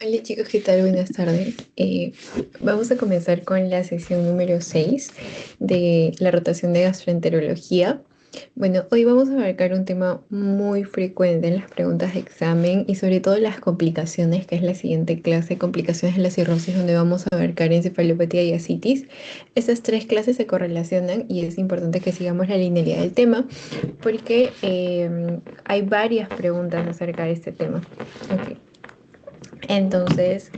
Hola chicos, ¿qué tal? Buenas tardes. Vamos a comenzar con la sesión número 6 de la rotación de gastroenterología. Bueno, hoy vamos a abarcar un tema muy frecuente en las preguntas de examen y sobre todo las complicaciones, que es la siguiente clase, complicaciones de la cirrosis, donde vamos a abarcar encefalopatía y ascitis. Estas tres clases se correlacionan y es importante que sigamos la linealidad del tema porque hay varias preguntas acerca de este tema. Ok. Entonces,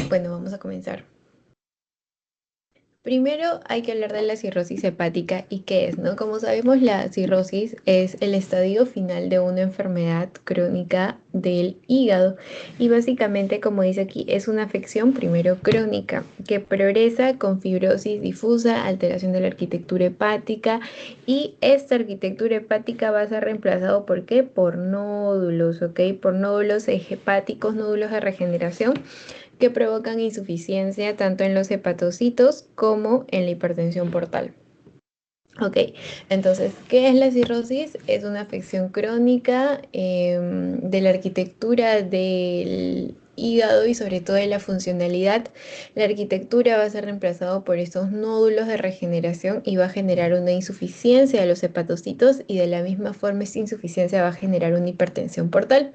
bueno, vamos a comenzar. Primero hay que hablar de la cirrosis hepática y qué es, ¿no? Como sabemos, la cirrosis es el estadio final de una enfermedad crónica del hígado y básicamente, como dice aquí, es una afección primero crónica que progresa con fibrosis difusa, alteración de la arquitectura hepática y esta arquitectura hepática va a ser reemplazado ¿por qué? Por nódulos, ¿ok? Por nódulos hepáticos, nódulos de regeneración que provocan insuficiencia tanto en los hepatocitos como en la hipertensión portal. Ok, entonces, ¿qué es la cirrosis? Es una afección crónica de la arquitectura del hígado y sobre todo de la funcionalidad. La arquitectura va a ser reemplazada por estos nódulos de regeneración y va a generar una insuficiencia de los hepatocitos y de la misma forma esta insuficiencia va a generar una hipertensión portal.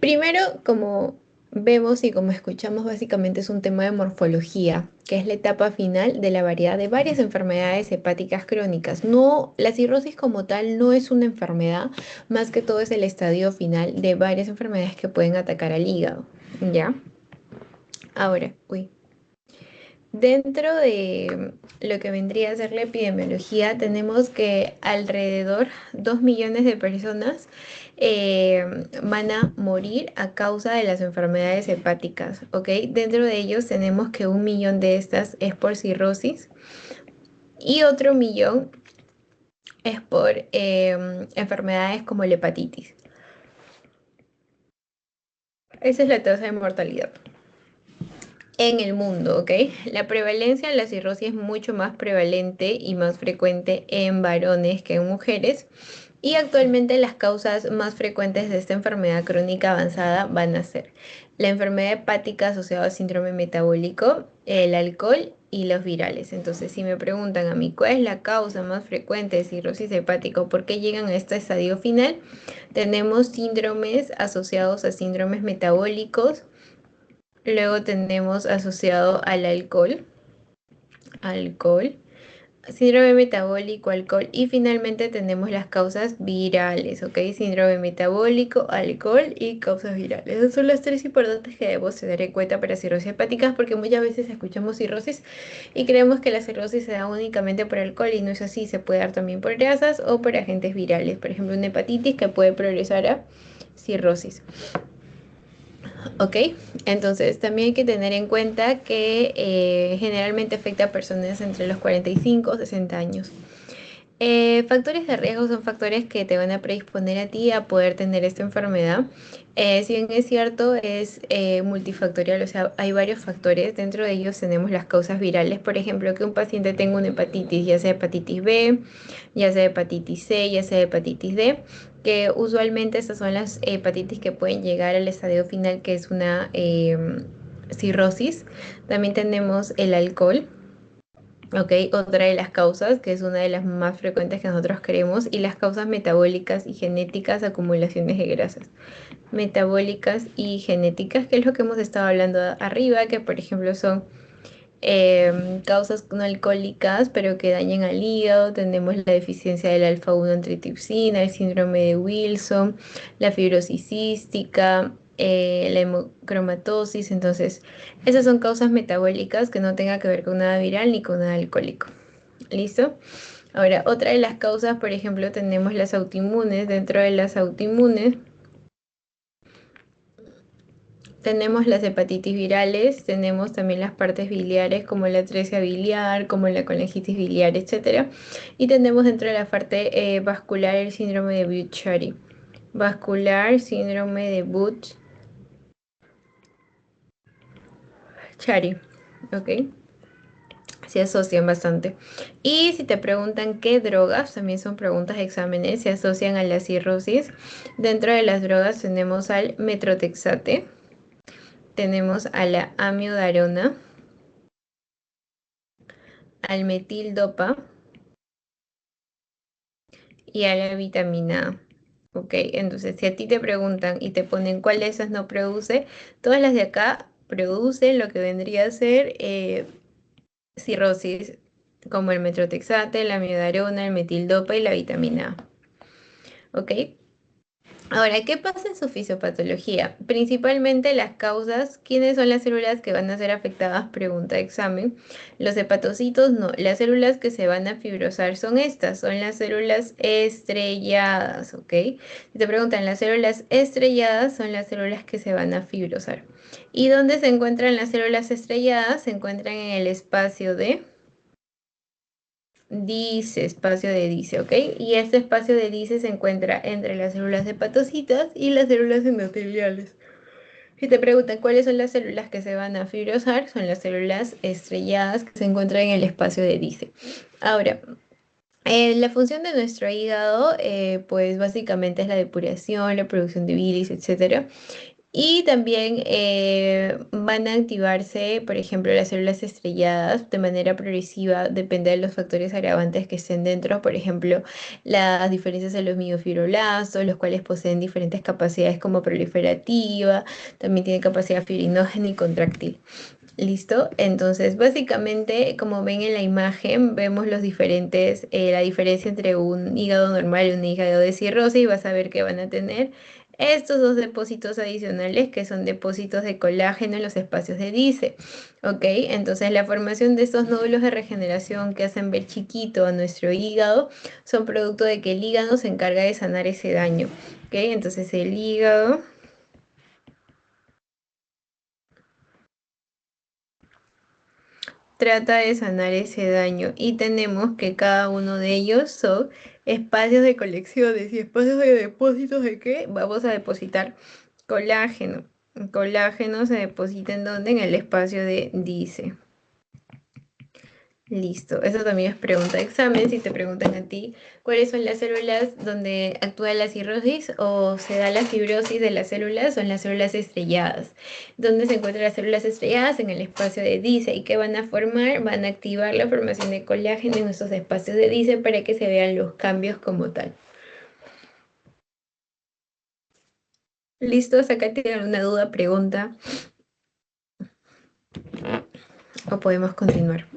Primero, como vemos y como escuchamos, básicamente es un tema de morfología, que es la etapa final de la variedad de varias enfermedades hepáticas crónicas. No, la cirrosis como tal no es una enfermedad, más que todo es el estadio final de varias enfermedades que pueden atacar al hígado, ¿ya? Ahora, uy. Dentro de lo que vendría a ser la epidemiología, tenemos que alrededor 2 millones de personas van a morir a causa de las enfermedades hepáticas, ¿ok? Dentro de ellos tenemos que 1 millón de estas es por cirrosis y otro millón es por enfermedades como la hepatitis. Esa es la tasa de mortalidad en el mundo, ¿ok? La prevalencia de la cirrosis es mucho más prevalente y más frecuente en varones que en mujeres. Y actualmente las causas más frecuentes de esta enfermedad crónica avanzada van a ser la enfermedad hepática asociada al síndrome metabólico, el alcohol y los virales. Entonces, si me preguntan a mí cuál es la causa más frecuente de cirrosis hepática o por qué llegan a este estadio final, tenemos síndromes asociados a síndromes metabólicos. Luego tenemos asociado al alcohol, síndrome metabólico, alcohol y finalmente tenemos las causas virales, ¿ok? Síndrome metabólico, alcohol y causas virales. Esas son las tres importantes que debemos tener en cuenta para cirrosis hepáticas porque muchas veces escuchamos cirrosis y creemos que la cirrosis se da únicamente por alcohol y no es así, se puede dar también por grasas o por agentes virales, por ejemplo una hepatitis que puede progresar a cirrosis. ¿Ok? Entonces, también hay que tener en cuenta que generalmente afecta a personas entre los 45 y 60 años. Factores de riesgo son factores que te van a predisponer a ti a poder tener esta enfermedad. Si bien es cierto, es multifactorial, o sea, hay varios factores. Dentro de ellos tenemos las causas virales, por ejemplo, que un paciente tenga una hepatitis, ya sea hepatitis B, ya sea hepatitis C, ya sea hepatitis D, que usualmente estas son las hepatitis que pueden llegar al estadio final, que es una cirrosis. También tenemos el alcohol. Ok, otra de las causas, que es una de las más frecuentes que nosotros creemos, y las causas metabólicas y genéticas, acumulaciones de grasas. Metabólicas y genéticas, que es lo que hemos estado hablando arriba, que por ejemplo son causas no alcohólicas, pero que dañan al hígado. Tenemos la deficiencia del alfa-1 antitripsina, el síndrome de Wilson, la fibrosis cística, la hemocromatosis. Entonces, esas son causas metabólicas que no tengan que ver con nada viral ni con nada alcohólico. ¿Listo? Ahora, otra de las causas, por ejemplo, tenemos las autoinmunes. Dentro de las autoinmunes tenemos las hepatitis virales, tenemos también las partes biliares como la atresia biliar, como la colangitis biliar, etcétera. Y tenemos dentro de la parte vascular el síndrome de Budd-Chiari. Vascular, síndrome de Budd-Chiari, ¿ok? Se asocian bastante. Y si te preguntan qué drogas, también son preguntas de exámenes, se asocian a la cirrosis. Dentro de las drogas tenemos al metrotexate, tenemos a la amiodarona, al metildopa y a la vitamina A. Ok, entonces si a ti te preguntan y te ponen cuál de esas no produce, todas las de acá producen lo que vendría a ser cirrosis, como el metrotexate, la amiodarona, el metildopa y la vitamina A. Ok, ahora, ¿qué pasa en su fisiopatología? Principalmente las causas, ¿quiénes son las células que van a ser afectadas? Pregunta de examen. Los hepatocitos no, las células que se van a fibrosar son estas, son las células estrelladas, ¿ok? Si te preguntan, las células estrelladas son las células que se van a fibrosar. ¿Y dónde se encuentran las células estrelladas? Se encuentran en el espacio de dice, espacio de dice, ¿ok? Y este espacio de dice se encuentra entre las células hepatocitas y las células endoteliales. Si te preguntan cuáles son las células que se van a fibrosar, son las células estrelladas que se encuentran en el espacio de dice. Ahora, la función de nuestro hígado, pues básicamente es la depuración, la producción de bilis, etcétera. Y también van a activarse, por ejemplo, las células estrelladas de manera progresiva, depende de los factores agravantes que estén dentro, por ejemplo, las diferencias en los miofibroblastos, los cuales poseen diferentes capacidades como proliferativa, también tienen capacidad fibrinógena y contráctil. ¿Listo? Entonces, básicamente, como ven en la imagen, vemos los diferentes, la diferencia entre un hígado normal y un hígado de cirrosis. Vas a ver que van a tener estos dos depósitos adicionales que son depósitos de colágeno en los espacios de Dice. ¿Ok? Entonces, la formación de estos nódulos de regeneración que hacen ver chiquito a nuestro hígado son producto de que el hígado se encarga de sanar ese daño. ¿Ok? Entonces, el hígado trata de sanar ese daño y tenemos que cada uno de ellos son espacios de colecciones y espacios de depósitos de qué vamos a depositar colágeno. El colágeno se deposita en donde en el espacio de dice. Listo, eso también es pregunta de examen. Si te preguntan a ti cuáles son las células donde actúa la cirrosis o se da la fibrosis de las células, son las células estrelladas. ¿Dónde se encuentran las células estrelladas? En el espacio de Dice. ¿Y qué van a formar? Van a activar la formación de colágeno en esos espacios de Dice para que se vean los cambios como tal. ¿Listo? Acá tienen alguna duda, pregunta o podemos continuar.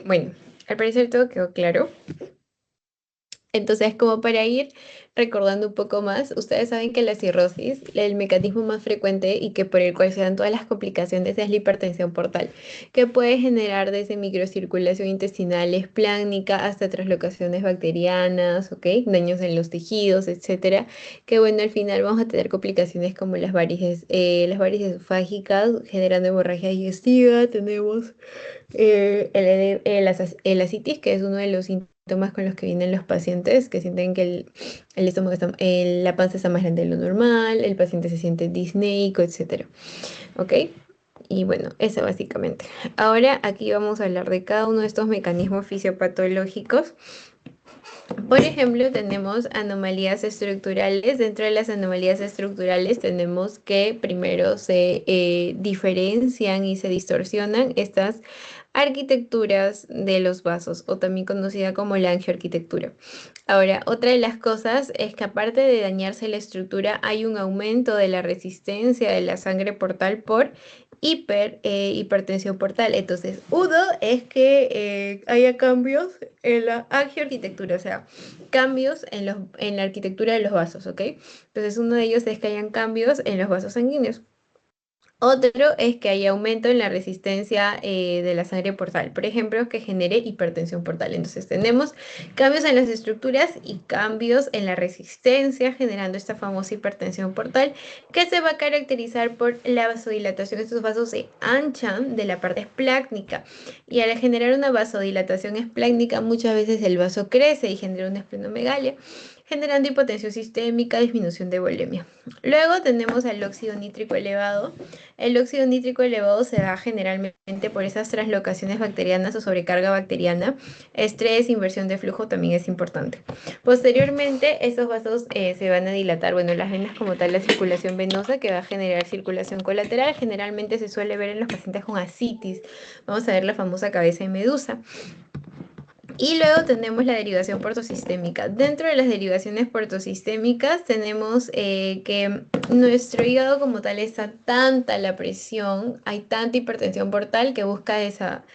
Bueno, al parecer todo quedó claro. Entonces, como para ir recordando un poco más, ustedes saben que la cirrosis, el mecanismo más frecuente y que por el cual se dan todas las complicaciones es la hipertensión portal, que puede generar desde microcirculación intestinal espláncnica hasta traslocaciones bacterianas, ¿ok? Daños en los tejidos, etcétera. Que bueno, al final vamos a tener complicaciones como las varices esofágicas, generando hemorragia digestiva, tenemos el asitis, que es uno de los síntomas con los que vienen los pacientes, que sienten que el estómago está, la panza está más grande de lo normal, el paciente se siente disneico, etcétera. ¿Ok? Y bueno, eso básicamente. Ahora aquí vamos a hablar de cada uno de estos mecanismos fisiopatológicos. Por ejemplo, tenemos anomalías estructurales. Dentro de las anomalías estructurales tenemos que primero se diferencian y se distorsionan estas arquitecturas de los vasos, o también conocida como la angioarquitectura. Ahora, otra de las cosas es que aparte de dañarse la estructura, hay un aumento de la resistencia de la sangre portal por hipertensión portal. Entonces, uno es que haya cambios en la angioarquitectura, o sea, cambios en la arquitectura de los vasos, ¿ok? Entonces, uno de ellos es que hayan cambios en los vasos sanguíneos. Otro es que haya aumento en la resistencia de la sangre portal, por ejemplo, que genere hipertensión portal. Entonces tenemos cambios en las estructuras y cambios en la resistencia, generando esta famosa hipertensión portal, que se va a caracterizar por la vasodilatación. Estos vasos se anchan de la parte esplácnica y al generar una vasodilatación esplácnica, muchas veces el vaso crece y genera una esplenomegalia, generando hipotensión sistémica, disminución de volemia. Luego tenemos al óxido nítrico elevado. El óxido nítrico elevado se da generalmente por esas translocaciones bacterianas o sobrecarga bacteriana. Estrés, inversión de flujo también es importante. Posteriormente, estos vasos se van a dilatar, bueno, las venas como tal, la circulación venosa que va a generar circulación colateral. Generalmente se suele ver en los pacientes con ascitis. Vamos a ver la famosa cabeza de medusa. Y luego tenemos la derivación portosistémica. Dentro de las derivaciones portosistémicas tenemos que nuestro hígado como tal está tanta la presión, hay tanta hipertensión portal que busca esa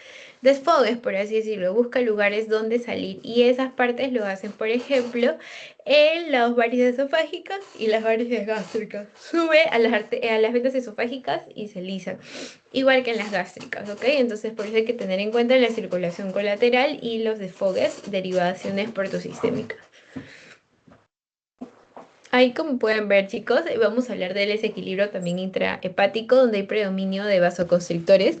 desfogues, por así decirlo, busca lugares donde salir y esas partes lo hacen, por ejemplo, en las varices esofágicas y las varices gástricas. Sube a las venas esofágicas y se lisan igual que en las gástricas, ¿ok? Entonces por eso hay que tener en cuenta la circulación colateral y los desfogues, derivaciones portosistémicas. Ahí como pueden ver chicos, vamos a hablar del desequilibrio también intrahepático, donde hay predominio de vasoconstrictores,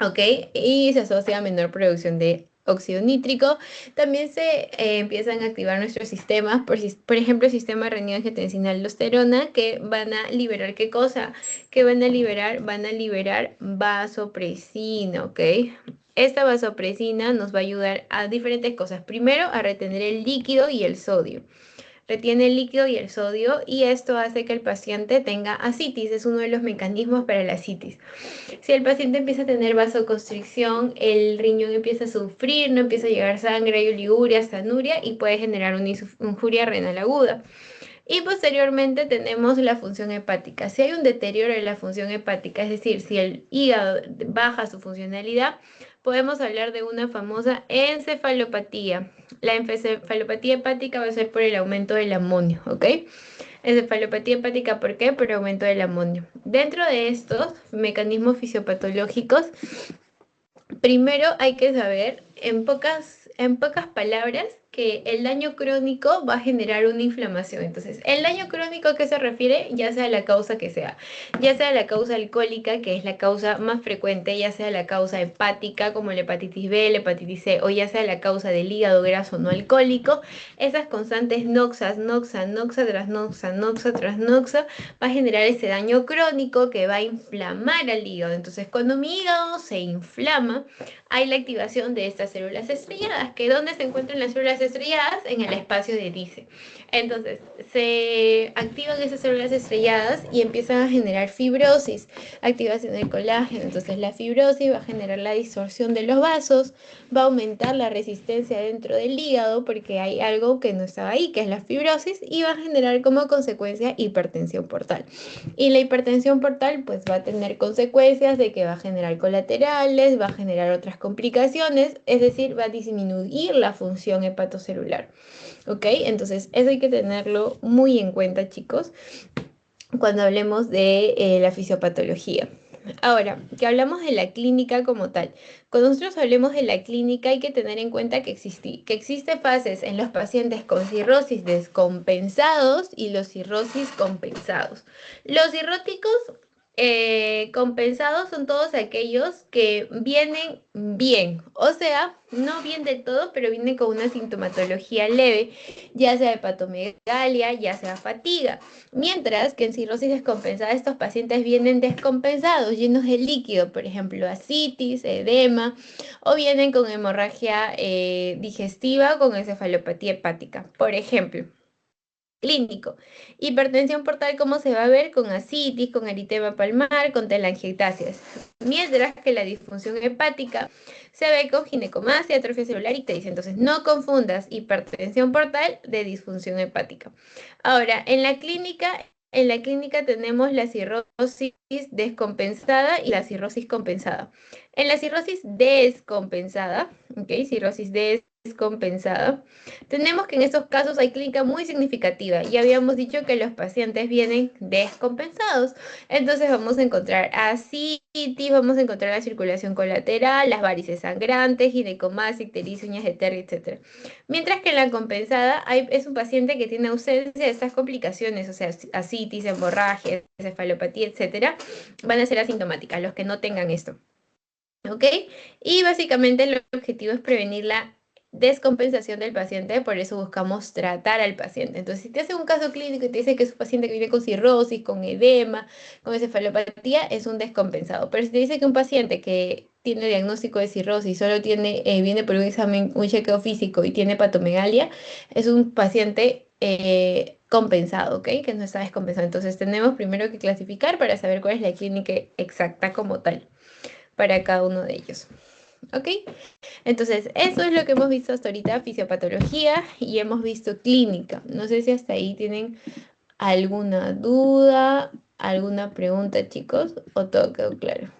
¿ok? Y se asocia a menor producción de óxido nítrico. También se empiezan a activar nuestros sistemas, por ejemplo, el sistema renin-angiotensina-aldosterona, que van a liberar, ¿qué cosa? Que van a liberar vasopresina, ¿ok? Esta vasopresina nos va a ayudar a diferentes cosas. Primero, a retener el líquido y el sodio. Retiene el líquido y el sodio y esto hace que el paciente tenga ascitis. Es uno de los mecanismos para la ascitis. Si el paciente empieza a tener vasoconstricción, el riñón empieza a sufrir, no empieza a llegar sangre, hay oliguria, sanuria y puede generar una injuria renal aguda. Y posteriormente tenemos la función hepática. Si hay un deterioro en la función hepática, es decir, si el hígado baja su funcionalidad, podemos hablar de una famosa encefalopatía. La encefalopatía hepática va a ser por el aumento del amonio, ¿ok? Encefalopatía hepática, ¿por qué? Por aumento del amonio. Dentro de estos mecanismos fisiopatológicos, primero hay que saber, en pocas palabras, que el daño crónico va a generar una inflamación. Entonces, el daño crónico a qué se refiere, ya sea la causa que sea, ya sea la causa alcohólica, que es la causa más frecuente, ya sea la causa hepática, como la hepatitis B, la hepatitis C, o ya sea la causa del hígado graso no alcohólico, esas constantes noxas, noxa tras noxa tras noxa, va a generar ese daño crónico que va a inflamar al hígado. Entonces, cuando mi hígado se inflama, hay la activación de estas células estrelladas, que ¿dónde se encuentran las células estrelladas? En el espacio de Dice. Entonces, se activan esas células estrelladas y empiezan a generar fibrosis, activación del colágeno. Entonces, la fibrosis va a generar la distorsión de los vasos, va a aumentar la resistencia dentro del hígado porque hay algo que no estaba ahí, que es la fibrosis, y va a generar como consecuencia hipertensión portal. Y la hipertensión portal pues va a tener consecuencias de que va a generar colaterales, va a generar otras complicaciones, es decir, va a disminuir la función hepatocelular. ¿Ok? Entonces, eso hay que tenerlo muy en cuenta, chicos, cuando hablemos de la fisiopatología. Ahora, que hablamos de la clínica como tal. Cuando nosotros hablemos de la clínica hay que tener en cuenta que existe fases en los pacientes con cirrosis descompensados y los cirrosis compensados. Los cirróticos compensados son todos aquellos que vienen bien, o sea, no bien del todo, pero vienen con una sintomatología leve, ya sea hepatomegalia, ya sea fatiga. Mientras que en cirrosis descompensada estos pacientes vienen descompensados, llenos de líquido, por ejemplo, ascitis, edema, o vienen con hemorragia digestiva con encefalopatía hepática, por ejemplo. Clínico. Hipertensión portal, ¿cómo se va a ver? Con ascitis, con eritema palmar, con telangiectasias. Mientras que la disfunción hepática se ve con ginecomastia, atrofia celular y ictericia. Entonces, no confundas hipertensión portal de disfunción hepática. Ahora, en la clínica tenemos la cirrosis descompensada y la cirrosis compensada. En la cirrosis descompensada, ¿ok? Cirrosis descompensada, tenemos que en estos casos hay clínica muy significativa. Ya habíamos dicho que los pacientes vienen descompensados. Entonces vamos a encontrar ascitis, vamos a encontrar la circulación colateral, las varices sangrantes, ginecomastia, ictericia, uñas de Terry, etc. Mientras que en la compensada es un paciente que tiene ausencia de estas complicaciones, o sea, ascitis, hemorragia, encefalopatía, etc. Van a ser asintomáticas, los que no tengan esto. ¿Ok? Y básicamente el objetivo es prevenir la descompensación del paciente, por eso buscamos tratar al paciente. Entonces, si te hace un caso clínico y te dice que es un paciente que viene con cirrosis, con edema, con encefalopatía, es un descompensado. Pero si te dice que un paciente que tiene diagnóstico de cirrosis, solo tiene, viene por un examen, un chequeo físico y tiene patomegalia, es un paciente compensado, ¿ok? Que no está descompensado. Entonces, tenemos primero que clasificar para saber cuál es la clínica exacta como tal para cada uno de ellos. ¿Ok? Entonces, eso es lo que hemos visto hasta ahorita, fisiopatología, y hemos visto clínica. No sé si hasta ahí tienen alguna duda, alguna pregunta, chicos, o todo quedó claro.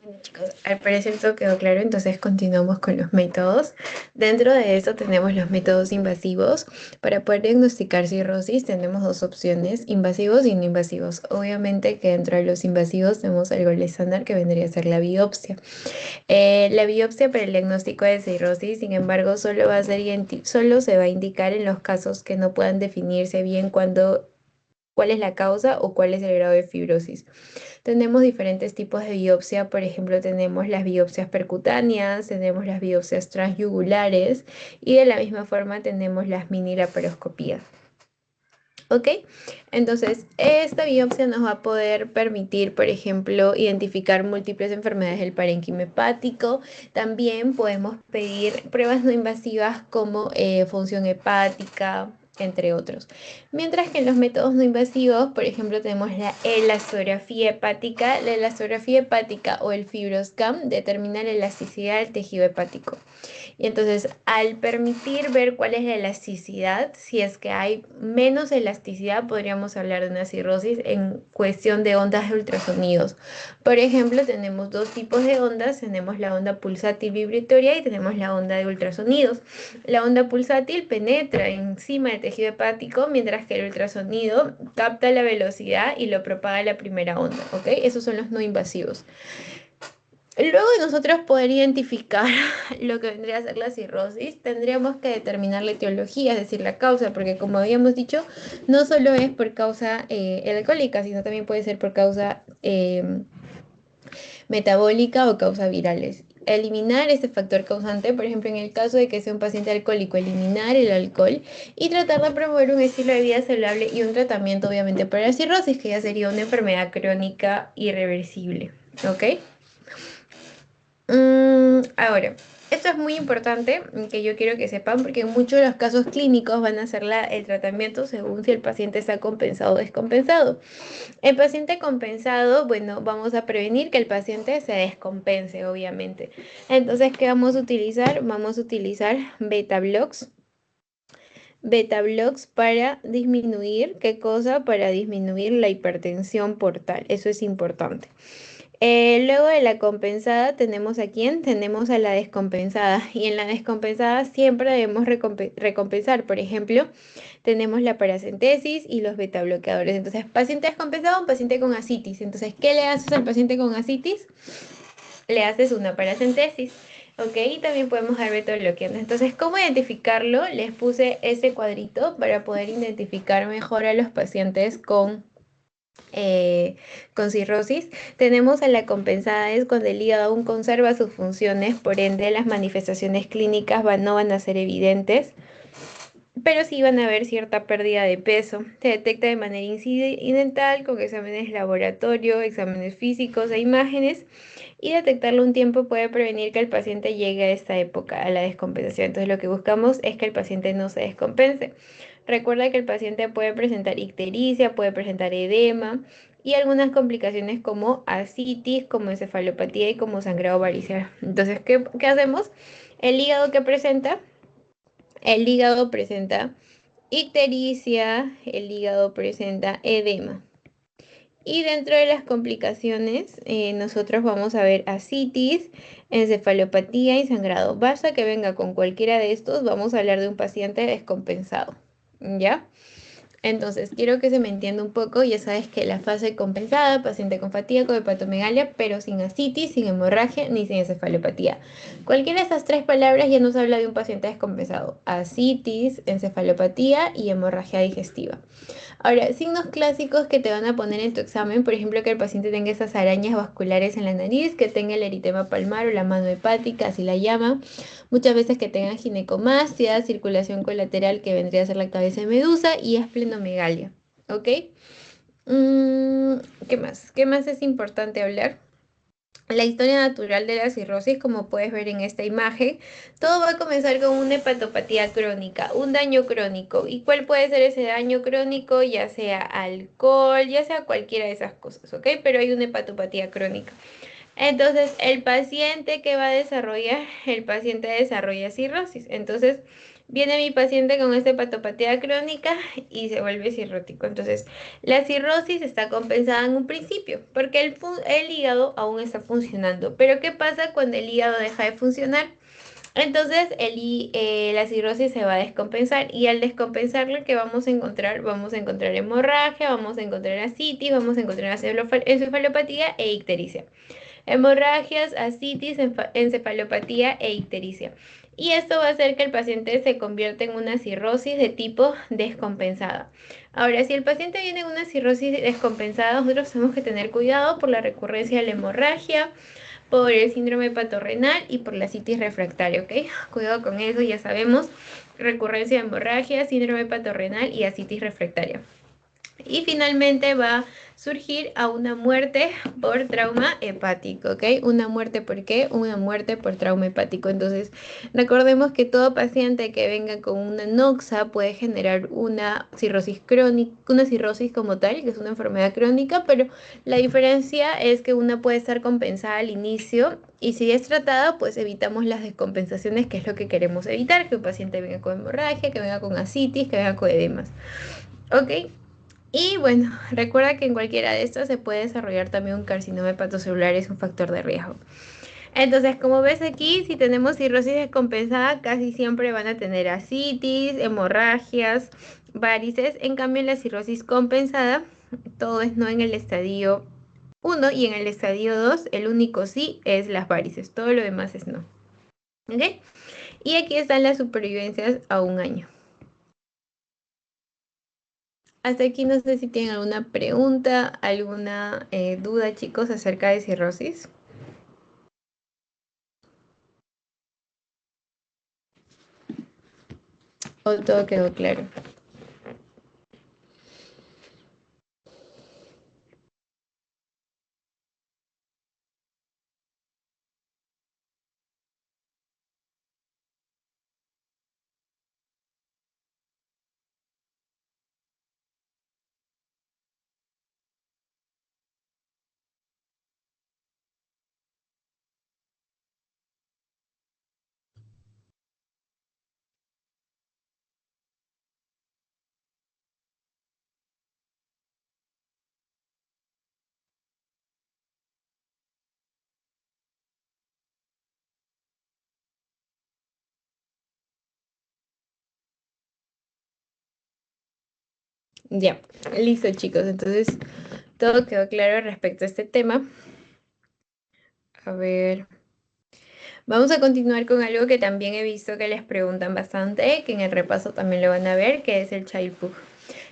Bueno, chicos, al parecer todo quedó claro, entonces continuamos con los métodos. Dentro de esto tenemos los métodos invasivos. Para poder diagnosticar cirrosis tenemos dos opciones, invasivos y no invasivos. Obviamente que dentro de los invasivos tenemos el gold estándar que vendría a ser la biopsia. La biopsia para el diagnóstico de cirrosis, sin embargo, solo se va a indicar en los casos que no puedan definirse bien cuál es la causa o cuál es el grado de fibrosis. Tenemos diferentes tipos de biopsia, por ejemplo, tenemos las biopsias percutáneas, tenemos las biopsias transyugulares y de la misma forma tenemos las mini laparoscopías. ¿Ok? Entonces, esta biopsia nos va a poder permitir, por ejemplo, identificar múltiples enfermedades del parénquima hepático. También podemos pedir pruebas no invasivas como función hepática, entre otros. Mientras que en los métodos no invasivos, por ejemplo, tenemos la elastografía hepática. La elastografía hepática o el FibroScan determina la elasticidad del tejido hepático. Y entonces, al permitir ver cuál es la elasticidad, si es que hay menos elasticidad, podríamos hablar de una cirrosis en cuestión de ondas de ultrasonidos. Por ejemplo, tenemos dos tipos de ondas, tenemos la onda pulsátil vibratoria y tenemos la onda de ultrasonidos. La onda pulsátil penetra encima del tejido hepático, mientras que el ultrasonido capta la velocidad y lo propaga a la primera onda, ¿ok? Esos son los no invasivos. Luego de nosotros poder identificar lo que vendría a ser la cirrosis, tendríamos que determinar la etiología, es decir, la causa, porque como habíamos dicho, no solo es por causa alcohólica, sino también puede ser por causa metabólica o causa virales. Eliminar este factor causante, por ejemplo, en el caso de que sea un paciente alcohólico, eliminar el alcohol y tratar de promover un estilo de vida saludable y un tratamiento, obviamente, para la cirrosis, que ya sería una enfermedad crónica irreversible. ¿Ok? Ahora, esto es muy importante que yo quiero que sepan porque en muchos de los casos clínicos van a hacer el tratamiento según si el paciente está compensado o descompensado. El paciente compensado, bueno, vamos a prevenir que el paciente se descompense, obviamente. Entonces, ¿qué vamos a utilizar? Vamos a utilizar beta blocks. Beta blocks para disminuir, ¿qué cosa? Para disminuir la hipertensión portal. Eso es importante. Luego de la compensada tenemos a quién, tenemos a la descompensada y en la descompensada siempre debemos recompensar. Por ejemplo, tenemos la paracentesis y los beta bloqueadores. Entonces, paciente descompensado, un paciente con ascitis. Entonces, ¿qué le haces al paciente con ascitis? Le haces una paracentesis. Ok, y también podemos dar beta bloqueantes. Entonces, ¿cómo identificarlo? Les puse ese cuadrito para poder identificar mejor a los pacientes con cirrosis. Tenemos a la compensada, es cuando el hígado aún conserva sus funciones, por ende las manifestaciones clínicas no van a ser evidentes, pero sí van a haber cierta pérdida de peso. Se detecta de manera incidental con exámenes de laboratorio, exámenes físicos e imágenes, y detectarlo un tiempo puede prevenir que el paciente llegue a esta época, a la descompensación. Entonces lo que buscamos es que el paciente no se descompense. Recuerda que el paciente puede presentar ictericia, puede presentar edema y algunas complicaciones como ascitis, como encefalopatía y como sangrado varicela. Entonces, ¿qué hacemos? El hígado que presenta, el hígado presenta ictericia, el hígado presenta edema. Y dentro de las complicaciones, nosotros vamos a ver ascitis, encefalopatía y sangrado. Basta que venga con cualquiera de estos, vamos a hablar de un paciente descompensado. ¿Ya? Entonces, quiero que se me entienda un poco. Ya sabes que la fase compensada, paciente con fatiga, con hepatomegalia, pero sin ascitis, sin hemorragia ni sin encefalopatía. Cualquiera de estas tres palabras ya nos habla de un paciente descompensado: ascitis, encefalopatía y hemorragia digestiva. Ahora, signos clásicos que te van a poner en tu examen, por ejemplo, que el paciente tenga esas arañas vasculares en la nariz, que tenga el eritema palmar o la mano hepática, así la llama. Muchas veces que tenga ginecomastia, circulación colateral que vendría a ser la cabeza de medusa y esplenomegalia. ¿Ok? ¿Qué más? ¿Qué más es importante hablar? La historia natural de la cirrosis, como puedes ver en esta imagen, todo va a comenzar con una hepatopatía crónica, un daño crónico. ¿Y cuál puede ser ese daño crónico? Ya sea alcohol, ya sea cualquiera de esas cosas, ¿ok? Pero hay una hepatopatía crónica. Entonces, el paciente que va a desarrollar, el paciente desarrolla cirrosis. Entonces, Viene mi paciente con esta hepatopatía crónica y se vuelve cirrótico. Entonces, la cirrosis está compensada en un principio, porque el hígado aún está funcionando. Pero ¿qué pasa cuando el hígado deja de funcionar? Entonces la cirrosis se va a descompensar y al descompensarla, ¿qué vamos a encontrar? Vamos a encontrar hemorragia, vamos a encontrar ascitis, vamos a encontrar encefalopatía e ictericia. Hemorragias, ascitis, encefalopatía e ictericia. Y esto va a hacer que el paciente se convierta en una cirrosis de tipo descompensada. Ahora, si el paciente viene en una cirrosis descompensada, nosotros tenemos que tener cuidado por la recurrencia de la hemorragia, por el síndrome hepatorrenal y por la citis refractaria, ¿ok? Cuidado con eso, ya sabemos, recurrencia de hemorragia, síndrome hepatorrenal y ascitis refractaria. Y finalmente va a surgir a una muerte por trauma hepático, ¿ok? Una muerte, ¿por qué? Una muerte por trauma hepático. Entonces, recordemos que todo paciente que venga con una noxa puede generar una cirrosis crónica, una cirrosis como tal, que es una enfermedad crónica, pero la diferencia es que una puede estar compensada al inicio y si es tratada, pues evitamos las descompensaciones, que es lo que queremos evitar, que un paciente venga con hemorragia, que venga con ascitis, que venga con edemas, ¿ok? Y bueno, recuerda que en cualquiera de estos se puede desarrollar también un carcinoma hepatocelular, es un factor de riesgo. Entonces, como ves aquí, si tenemos cirrosis descompensada, casi siempre van a tener ascitis, hemorragias, varices. En cambio, en la cirrosis compensada, todo es no en el estadio 1 y en el estadio 2, el único sí es las varices, todo lo demás es no. ¿Ok? Y aquí están las supervivencias a un año. Hasta aquí no sé si tienen alguna pregunta, alguna duda, chicos, acerca de cirrosis. ¿O todo quedó claro? Ya, listo, chicos. Entonces, todo quedó claro respecto a este tema. A ver, vamos a continuar con algo que también he visto que les preguntan bastante, que en el repaso también lo van a ver, que es el Child-Pugh.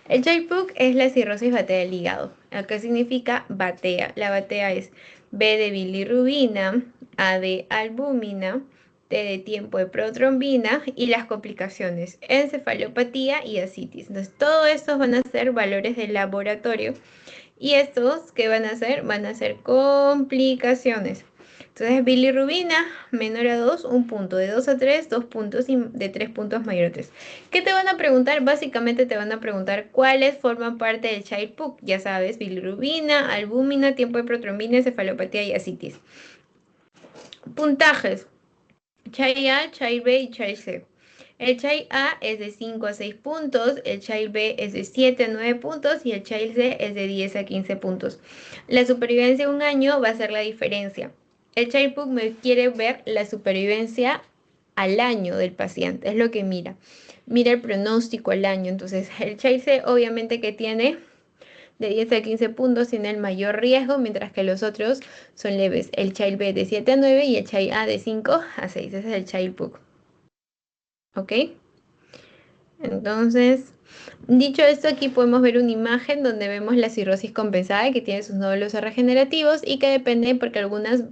El Child-Pugh es la cirrosis batea del hígado. ¿Qué significa batea? La batea es B de bilirrubina, A de albúmina, T de tiempo de protrombina y las complicaciones, encefalopatía y ascitis. Entonces, todos estos van a ser valores de laboratorio y estos, ¿qué van a hacer? Van a ser complicaciones. Entonces, bilirrubina menor a 2, un punto. De 2 a 3, 2 puntos. Y de 3 puntos mayor a 3. ¿Qué te van a preguntar? Básicamente te van a preguntar cuáles forman parte del Child-Pugh. Ya sabes, bilirrubina, albúmina, tiempo de protrombina, encefalopatía y ascitis. Puntajes. Child A, Child B y Child C. El Child A es de 5 a 6 puntos, el Child B es de 7 a 9 puntos y el Child C es de 10 a 15 puntos. La supervivencia de un año va a ser la diferencia. El Child-Pugh me quiere ver la supervivencia al año del paciente, es lo que mira. Mira el pronóstico al año. Entonces, el Child C obviamente que tiene de 10 a 15 puntos tiene el mayor riesgo, mientras que los otros son leves. El Child B de 7 a 9 y el Child A de 5 a 6. Ese es el Child-Pugh. ¿Ok? Entonces, dicho esto, aquí podemos ver una imagen donde vemos la cirrosis compensada que tiene sus nódulos regenerativos y que depende porque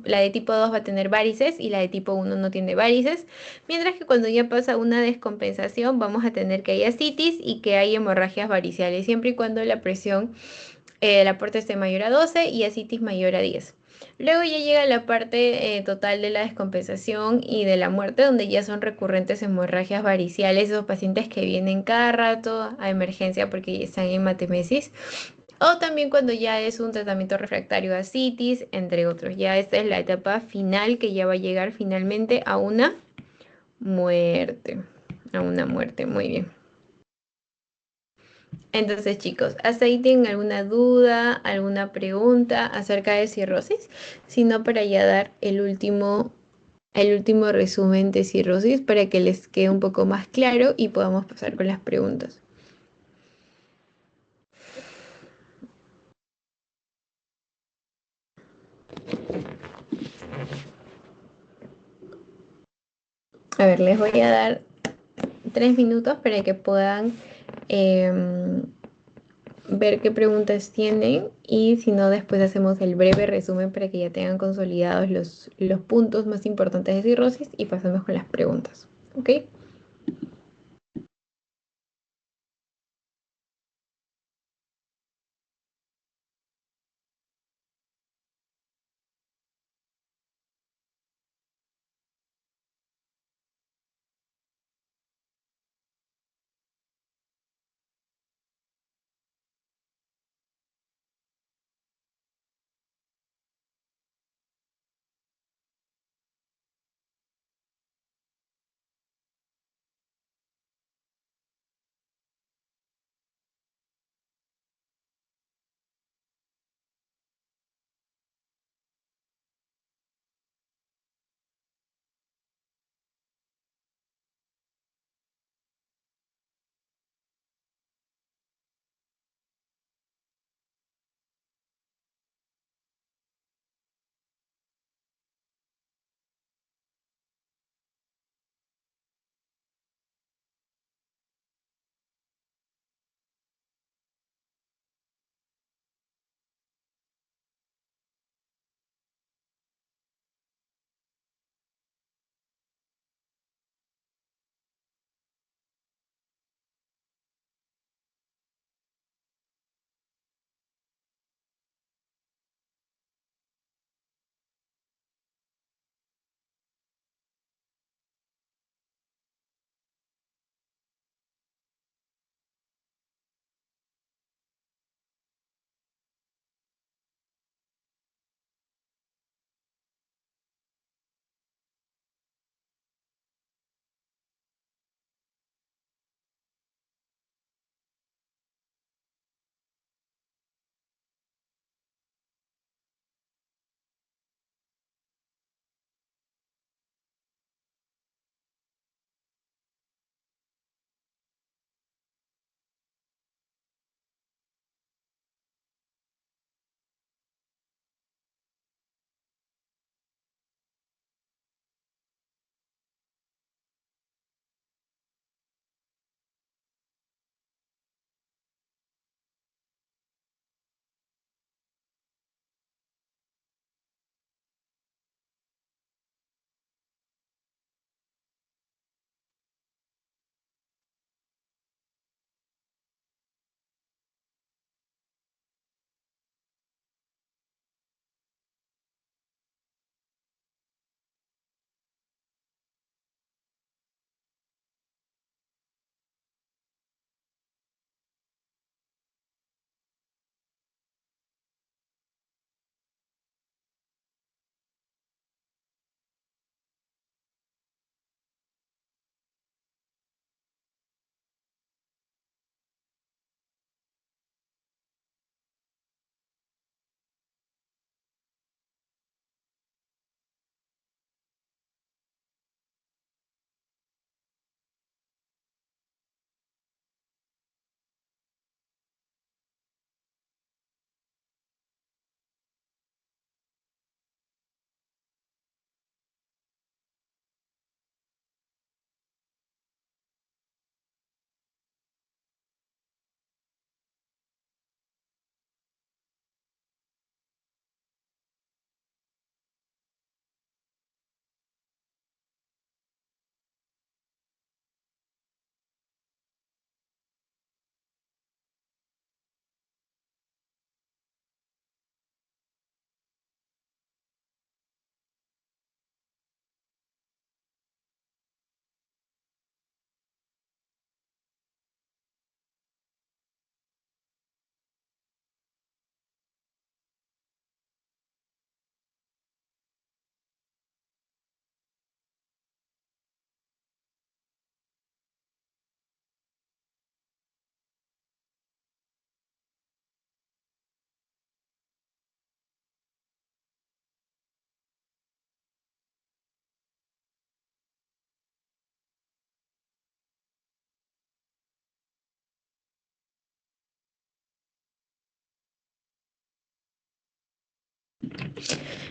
la de tipo 2 va a tener varices y la de tipo 1 no tiene varices, mientras que cuando ya pasa una descompensación vamos a tener que hay ascitis y que hay hemorragias variciales, siempre y cuando la presión, el aporte esté mayor a 12 y ascitis mayor a 10. Luego ya llega la parte total de la descompensación y de la muerte, donde ya son recurrentes hemorragias variciales, esos pacientes que vienen cada rato a emergencia porque ya están en hematemesis, o también cuando ya es un tratamiento refractario a ascitis, entre otros. Ya esta es la etapa final que ya va a llegar finalmente a una muerte. A una muerte, muy bien. Entonces, chicos, ¿hasta ahí tienen alguna duda, alguna pregunta acerca de cirrosis? Si no, para ya dar el último resumen de cirrosis para que les quede un poco más claro y podamos pasar con las preguntas. A ver, les voy a dar 3 minutos para que puedan em, ver qué preguntas tienen y si no, después hacemos el breve resumen para que ya tengan consolidados los puntos más importantes de cirrosis y pasamos con las preguntas. ¿Ok?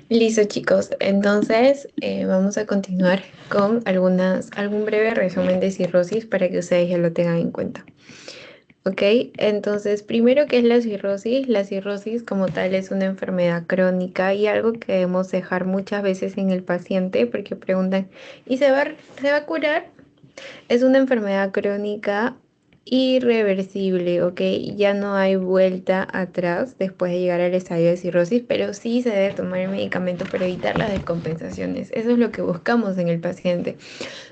Listo, chicos. Entonces, vamos a continuar con algún breve resumen de cirrosis para que ustedes ya lo tengan en cuenta. Ok, entonces, primero, ¿qué es la cirrosis? La cirrosis como tal es una enfermedad crónica y algo que debemos dejar muchas veces en el paciente porque preguntan, ¿y se va a curar? Es una enfermedad crónica irreversible, ¿ok? Ya no hay vuelta atrás después de llegar al estadio de cirrosis, pero sí se debe tomar el medicamento para evitar las descompensaciones. Eso es lo que buscamos en el paciente.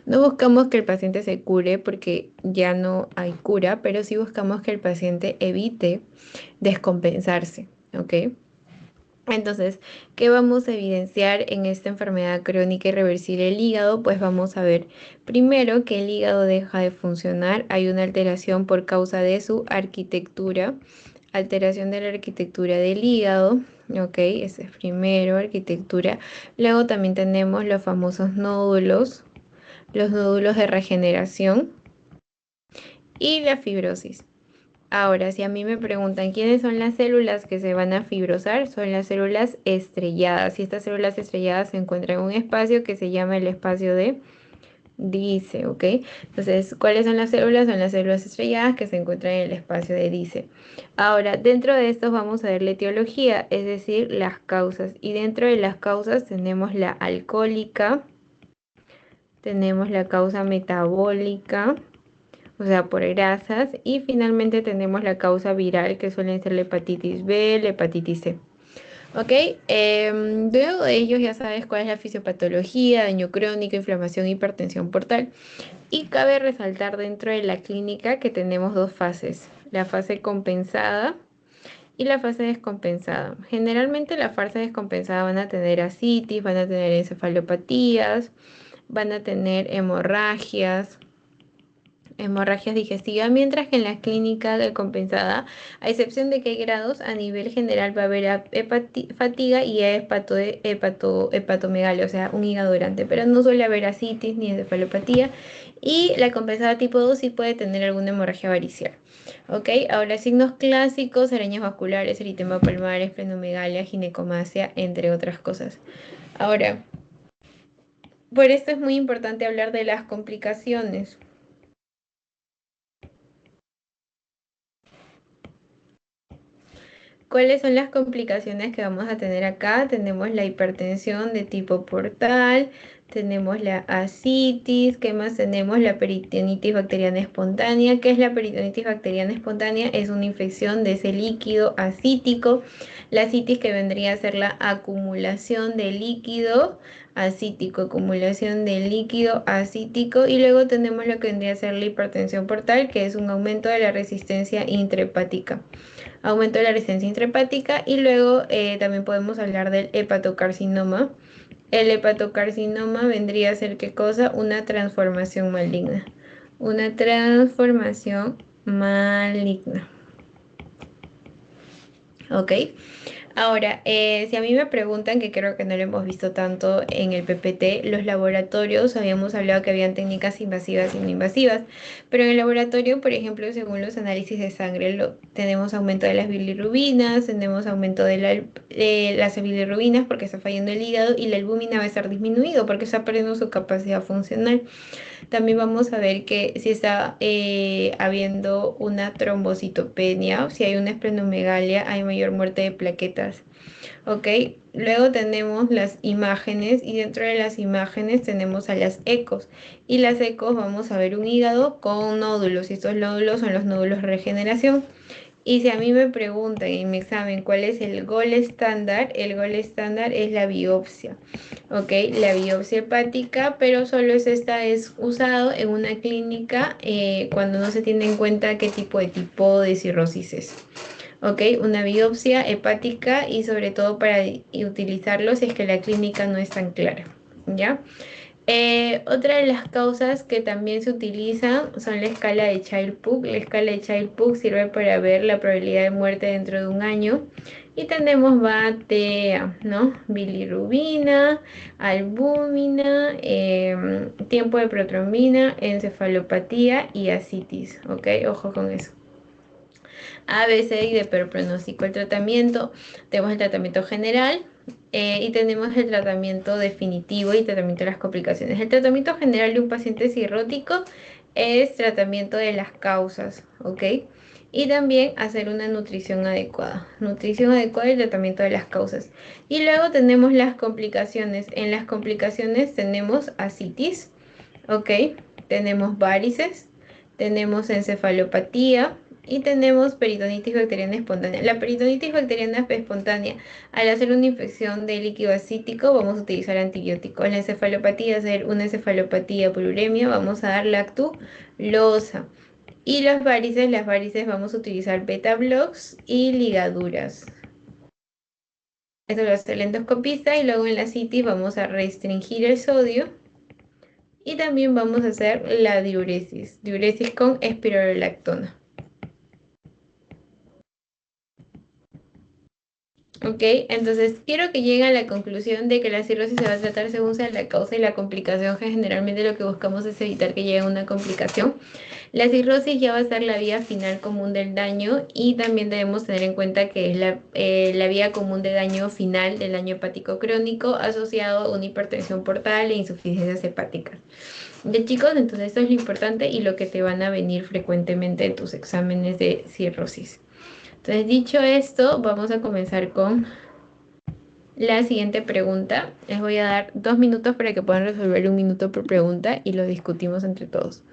No buscamos que el paciente se cure porque ya no hay cura, pero sí buscamos que el paciente evite descompensarse, ¿ok? Entonces, ¿qué vamos a evidenciar en esta enfermedad crónica irreversible del hígado? Pues vamos a ver primero que el hígado deja de funcionar, hay una alteración por causa de su arquitectura, alteración de la arquitectura del hígado, ok, ese es primero, arquitectura. Luego también tenemos los famosos nódulos, los nódulos de regeneración y la fibrosis. Ahora, si a mí me preguntan quiénes son las células que se van a fibrosar, son las células estrelladas. Y estas células estrelladas se encuentran en un espacio que se llama el espacio de Dice, ¿ok? Entonces, ¿cuáles son las células? Son las células estrelladas que se encuentran en el espacio de Dice. Ahora, dentro de estos vamos a ver la etiología, es decir, las causas. Y dentro de las causas tenemos la alcohólica, tenemos la causa metabólica, o sea, por grasas, y finalmente tenemos la causa viral, que suelen ser la hepatitis B, la hepatitis C. ¿Ok? Luego de ellos ya sabes cuál es la fisiopatología, daño crónico, inflamación, hipertensión portal. Y cabe resaltar dentro de la clínica que tenemos dos fases, la fase compensada y la fase descompensada. Generalmente la fase descompensada van a tener ascitis, van a tener encefalopatías, van a tener hemorragias digestivas, mientras que en la clínica de compensada, a excepción de que hay grados, a nivel general va a haber fatiga y hepatomegalia, o sea, un hígado grande, pero no suele haber ascitis ni encefalopatía, y la compensada tipo 2 sí puede tener alguna hemorragia variciosa. Ok, ahora signos clásicos, arañas vasculares, eritema palmar, esplenomegalia, ginecomastia, entre otras cosas. Ahora, por esto es muy importante hablar de las complicaciones. ¿Cuáles son las complicaciones que vamos a tener acá? Tenemos la hipertensión de tipo portal, tenemos la ascitis, ¿qué más tenemos? La peritonitis bacteriana espontánea. ¿Qué es la peritonitis bacteriana espontánea? Es una infección de ese líquido acítico. La ascitis que vendría a ser la acumulación de líquido acítico, acumulación de líquido acítico. Y luego tenemos lo que vendría a ser la hipertensión portal, que es un aumento de la resistencia intrahepática, aumento de la resistencia intrahepática. Y luego también podemos hablar del hepatocarcinoma. El hepatocarcinoma vendría a ser, ¿qué cosa? Una transformación maligna. Una transformación maligna. ¿Ok? Ahora, si a mí me preguntan, que creo que no lo hemos visto tanto en el PPT, los laboratorios, habíamos hablado que habían técnicas invasivas y no invasivas, pero en el laboratorio, por ejemplo, según los análisis de sangre, tenemos aumento de las bilirrubinas, tenemos aumento de las bilirrubinas porque está fallando el hígado, y la albúmina va a estar disminuido porque está perdiendo su capacidad funcional. También vamos a ver que si está habiendo una trombocitopenia, o si hay una esplenomegalia, hay mayor muerte de plaquetas. ¿Ok? Luego tenemos las imágenes, y dentro de las imágenes tenemos a las ecos. Y las ecos vamos a ver un hígado con nódulos, y estos nódulos son los nódulos de regeneración. Y si a mí me preguntan en mi examen cuál es el gol estándar es la biopsia, ¿ok? La biopsia hepática, pero solo es usado en una clínica cuando no se tiene en cuenta qué tipo de cirrosis es. ¿Ok? Una biopsia hepática, y sobre todo para utilizarlo si es que la clínica no es tan clara, ¿ya? Otra de las causas que también se utilizan son la escala de Child-Pugh. La escala de Child-Pugh sirve para ver la probabilidad de muerte dentro de un año. Y tenemos BATEA, ¿no? Bilirrubina, albúmina, tiempo de protrombina, encefalopatía y ascitis, ¿ok? Ojo con eso. A, B, C y de peor pronóstico. El tratamiento, tenemos el tratamiento general y tenemos el tratamiento definitivo y tratamiento de las complicaciones. El tratamiento general de un paciente cirrótico es tratamiento de las causas, ¿ok? Y también hacer una nutrición adecuada y tratamiento de las causas. Y luego tenemos las complicaciones. En las complicaciones tenemos ascitis, ¿ok? Tenemos varices, tenemos encefalopatía y tenemos peritonitis bacteriana espontánea. La peritonitis bacteriana espontánea, al hacer una infección de líquido ascítico, vamos a utilizar antibióticos. La encefalopatía, hacer una encefalopatía por uremia, vamos a dar lactulosa. Y las varices vamos a utilizar beta blocks y ligaduras. Esto lo hace el endoscopista y luego en la citis vamos a restringir el sodio y también vamos a hacer la diuresis con espirulactona. Ok, entonces quiero que lleguen a la conclusión de que la cirrosis se va a tratar según sea la causa y la complicación, que generalmente lo que buscamos es evitar que llegue a una complicación. La cirrosis ya va a ser la vía final común del daño y también debemos tener en cuenta que es la vía común de daño final del daño hepático crónico asociado a una hipertensión portal e insuficiencias hepáticas. De chicos, entonces esto es lo importante y lo que te van a venir frecuentemente en tus exámenes de cirrosis. Entonces, dicho esto, vamos a comenzar con la siguiente pregunta. Les voy a dar 2 minutos para que puedan resolver 1 minuto por pregunta y lo discutimos entre todos.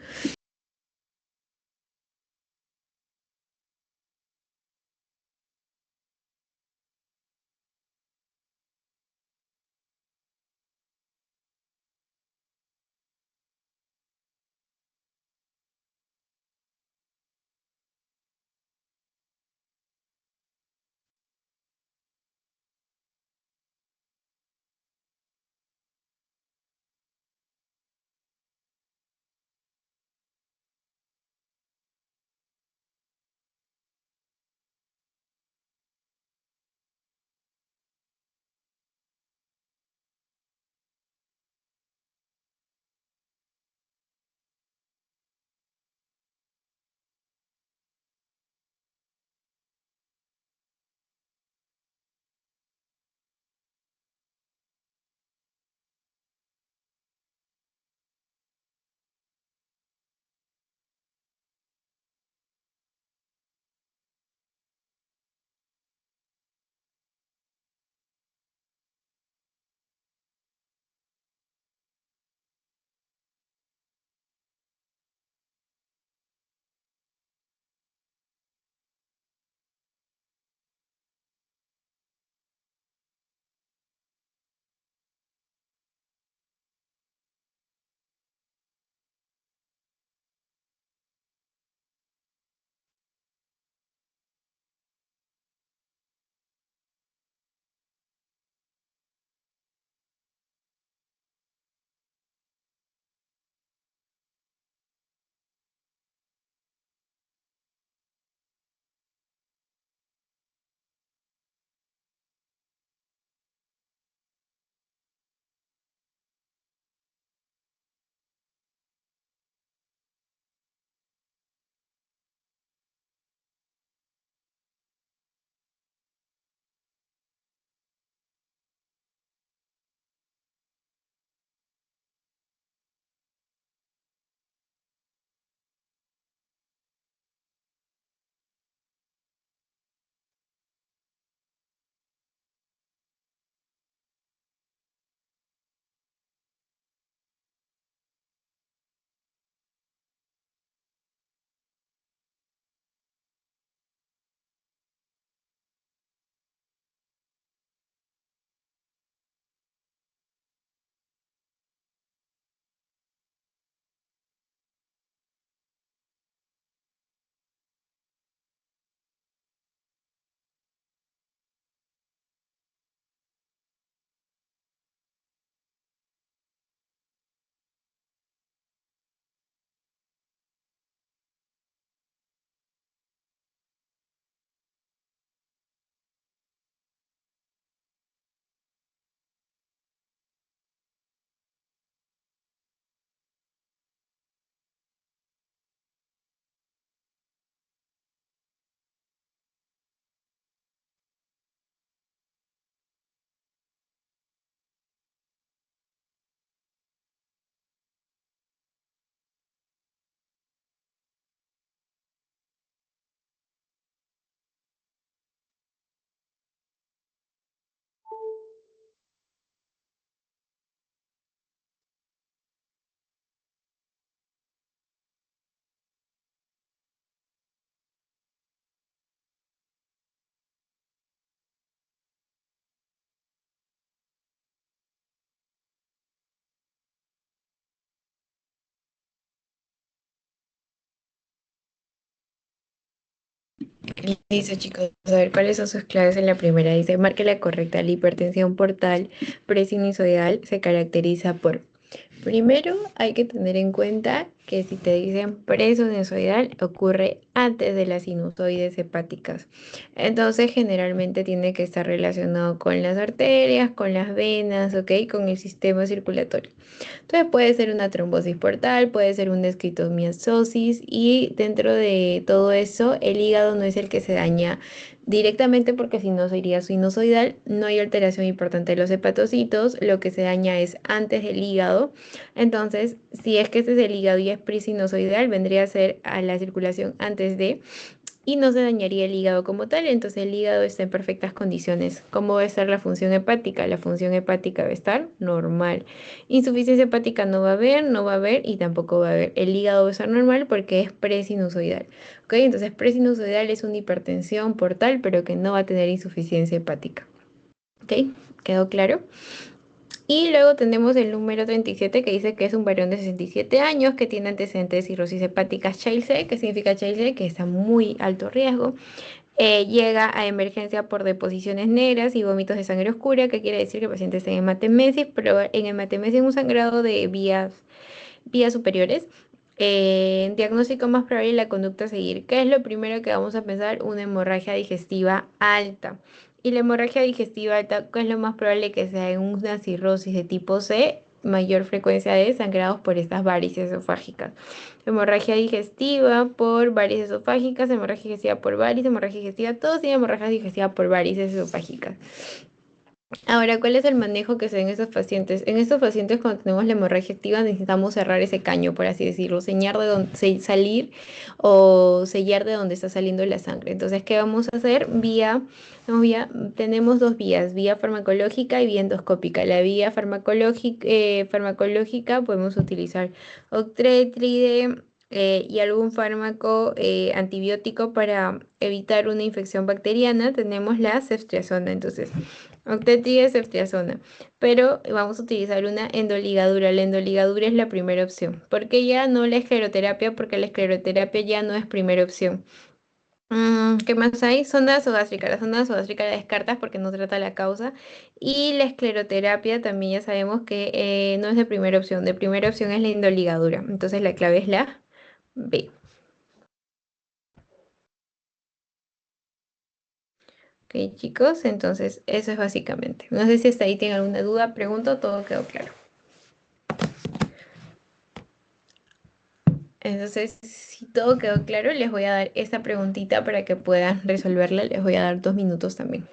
Listo, chicos. A ver cuáles son sus claves en la primera. Dice, marque la correcta. La hipertensión portal presinusoidal se caracteriza por. Primero, hay que tener en cuenta que si te dicen presinusoidal, ocurre antes de las sinusoides hepáticas. Entonces, generalmente tiene que estar relacionado con las arterias, con las venas, ¿ok? Con el sistema circulatorio. Entonces puede ser una trombosis portal, puede ser una esquistomiasis y dentro de todo eso el hígado no es el que se daña directamente porque si no sería sinusoidal, no hay alteración importante de los hepatocitos, lo que se daña es antes del hígado. Entonces, si es que este es el hígado y es presinusoidal, vendría a ser a la circulación antes de y no se dañaría el hígado como tal, entonces el hígado está en perfectas condiciones. ¿Cómo va a estar la función hepática? La función hepática va a estar normal. Insuficiencia hepática no va a haber, no va a haber y tampoco va a haber. El hígado va a estar normal porque es presinusoidal. ¿Ok? Entonces presinusoidal es una hipertensión portal, pero que no va a tener insuficiencia hepática. ¿Ok? ¿Quedó claro? Y luego tenemos el número 37 que dice que es un varón de 67 años que tiene antecedentes de cirrosis hepática Child C, que significa Child C, que está muy alto riesgo. Llega a emergencia por deposiciones negras y vómitos de sangre oscura, que quiere decir que el paciente está en hematemesis, pero en hematemesis es un sangrado de vías superiores. Diagnóstico más probable y la conducta a seguir. ¿Qué es lo primero que vamos a pensar? Una hemorragia digestiva alta. Y la hemorragia digestiva alta, ¿qué es lo más probable que sea en una cirrosis de tipo C? Mayor frecuencia de sangrados por estas varices esofágicas. Hemorragia digestiva por varices esofágicas, hemorragia digestiva por varices, hemorragia digestiva, todos tienen hemorragia digestiva por varices esofágicas. Ahora, ¿cuál es el manejo que se da en estos pacientes? En estos pacientes, cuando tenemos la hemorragia activa, necesitamos cerrar ese caño, por así decirlo, sellar de donde, salir o sellar de donde está saliendo la sangre. Entonces, ¿qué vamos a hacer? Tenemos dos vías, vía farmacológica y vía endoscópica. La vía farmacológica podemos utilizar octretride y algún fármaco antibiótico para evitar una infección bacteriana. Tenemos la ceftriaxona. Entonces, octreotida es ceftriaxona, pero vamos a utilizar una endoligadura. La endoligadura es la primera opción. ¿Por qué ya no la escleroterapia? Porque la escleroterapia ya no es primera opción. ¿Qué más hay? Sonda nasogástrica. La sonda nasogástrica la descartas porque no trata la causa. Y la escleroterapia también ya sabemos que no es de primera opción. De primera opción es la endoligadura. Entonces la clave es la B. Ok, chicos, entonces eso es básicamente. No sé si hasta ahí tienen alguna duda, pregunto, todo quedó claro. Entonces, si todo quedó claro, les voy a dar esta preguntita para que puedan resolverla. Les voy a dar 2 minutos también.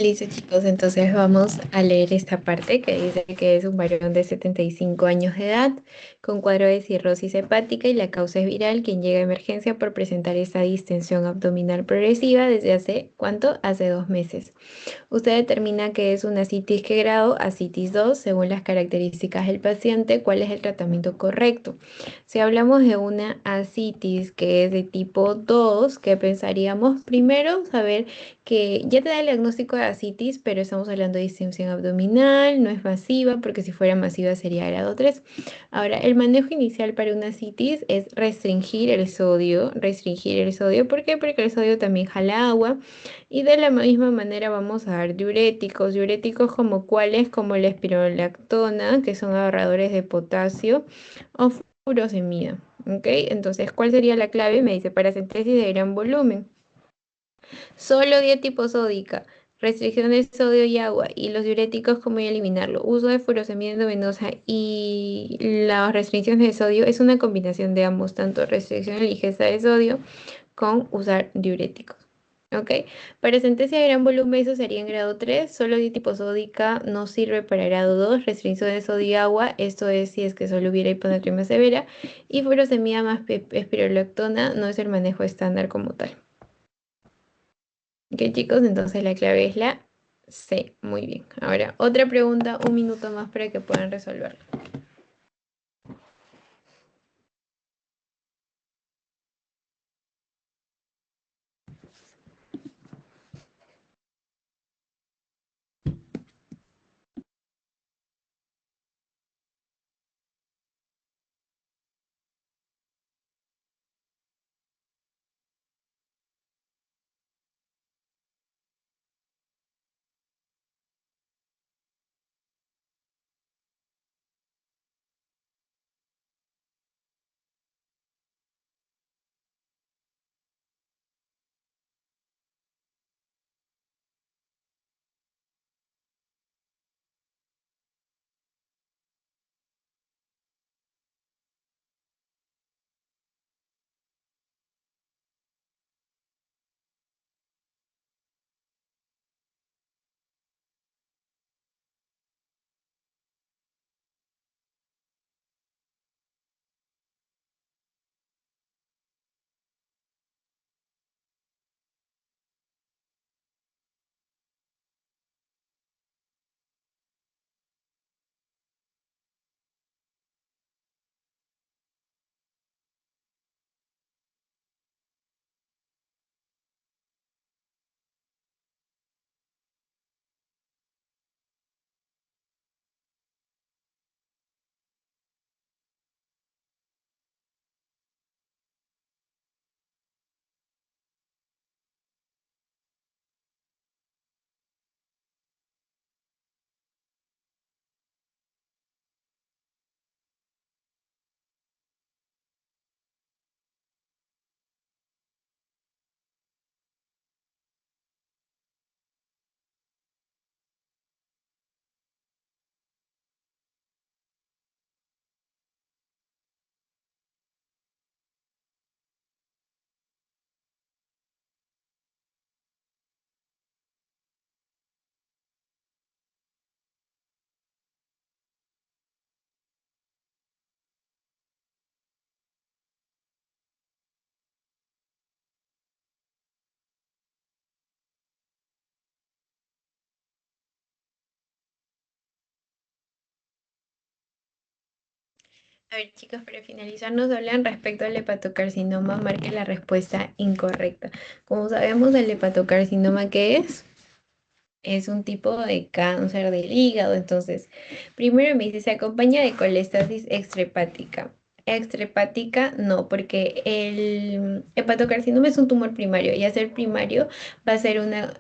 Listo, chicos, entonces vamos a leer esta parte que dice que es un varón de 75 años de edad con cuadro de cirrosis hepática y la causa es viral, quien llega a emergencia por presentar esta distensión abdominal progresiva desde hace, ¿cuánto? Hace 2 meses. Usted determina que es una citis qué grado, ascitis 2, según las características del paciente, cuál es el tratamiento correcto. Si hablamos de una ascitis que es de tipo 2, ¿qué pensaríamos? Primero, saber que ya te da el diagnóstico de ascitis, pero estamos hablando de distensión abdominal, no es masiva, porque si fuera masiva sería grado 3. Ahora, el manejo inicial para una ascitis es restringir el sodio, ¿por qué? Porque el sodio también jala agua, y de la misma manera vamos a dar diuréticos como cuáles, como la espirolactona, que son ahorradores de potasio, o furosemida, ¿ok? Entonces, ¿cuál sería la clave? Me dice paracentesis de gran volumen. Solo dieta hiposódica, restricción de sodio y agua y los diuréticos, ¿cómo voy a eliminarlo? Uso de furosemida endovenosa y las restricciones de sodio es una combinación de ambos, tanto restricción y ingesta de sodio con usar diuréticos. ¿Ok? Para sentencia de gran volumen, eso sería en grado 3. Solo dieta hiposódica no sirve para grado 2. Restricción de sodio y agua, esto es si es que solo hubiera hiponatremia severa. Y furosemida más espirolactona no es el manejo estándar como tal. Ok, chicos, entonces la clave es la C. Muy bien. Ahora, otra pregunta, un minuto más para que puedan resolverla. A ver, chicos, para finalizar, nos hablan respecto al hepatocarcinoma. Marque la respuesta incorrecta. Como sabemos, el hepatocarcinoma, ¿qué es? Es un tipo de cáncer del hígado. Entonces, primero me dice, se acompaña de colestasis extrahepática. Extrahepática no, porque el hepatocarcinoma es un tumor primario y al ser primario va a ser una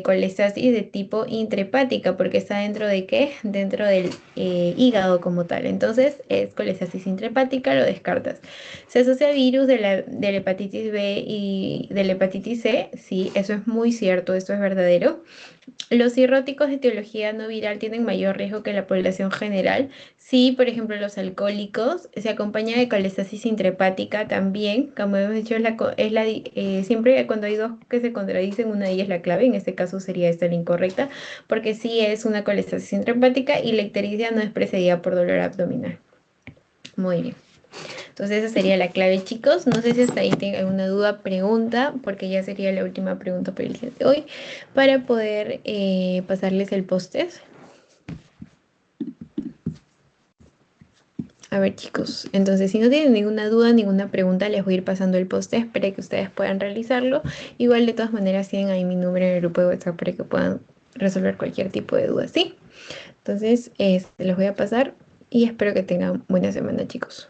colestasis de tipo intrahepática, porque está dentro de qué? Dentro del hígado como tal. Entonces es colestasis intrahepática, lo descartas. ¿Se asocia a virus de la hepatitis B y de la hepatitis C? Sí, eso es muy cierto, esto es verdadero. Los cirróticos de etiología no viral tienen mayor riesgo que la población general. Sí, por ejemplo, los alcohólicos se acompaña de colestasis intrahepática también, como hemos dicho, siempre cuando hay dos que se contradicen, una de ellas es la clave, en este caso sería esta la incorrecta, porque sí es una colestasis intrahepática y la ictericia no es precedida por dolor abdominal. Muy bien. Entonces esa sería la clave, chicos. No sé si hasta ahí tienen alguna duda, pregunta, porque ya sería la última pregunta para el día de hoy, para poder pasarles el post-test. A ver, chicos, entonces si no tienen ninguna duda, ninguna pregunta, les voy a ir pasando el post-test para que ustedes puedan realizarlo. Igual de todas maneras tienen ahí mi número en el grupo de WhatsApp para que puedan resolver cualquier tipo de duda, ¿sí? Entonces, los voy a pasar y espero que tengan buena semana, chicos.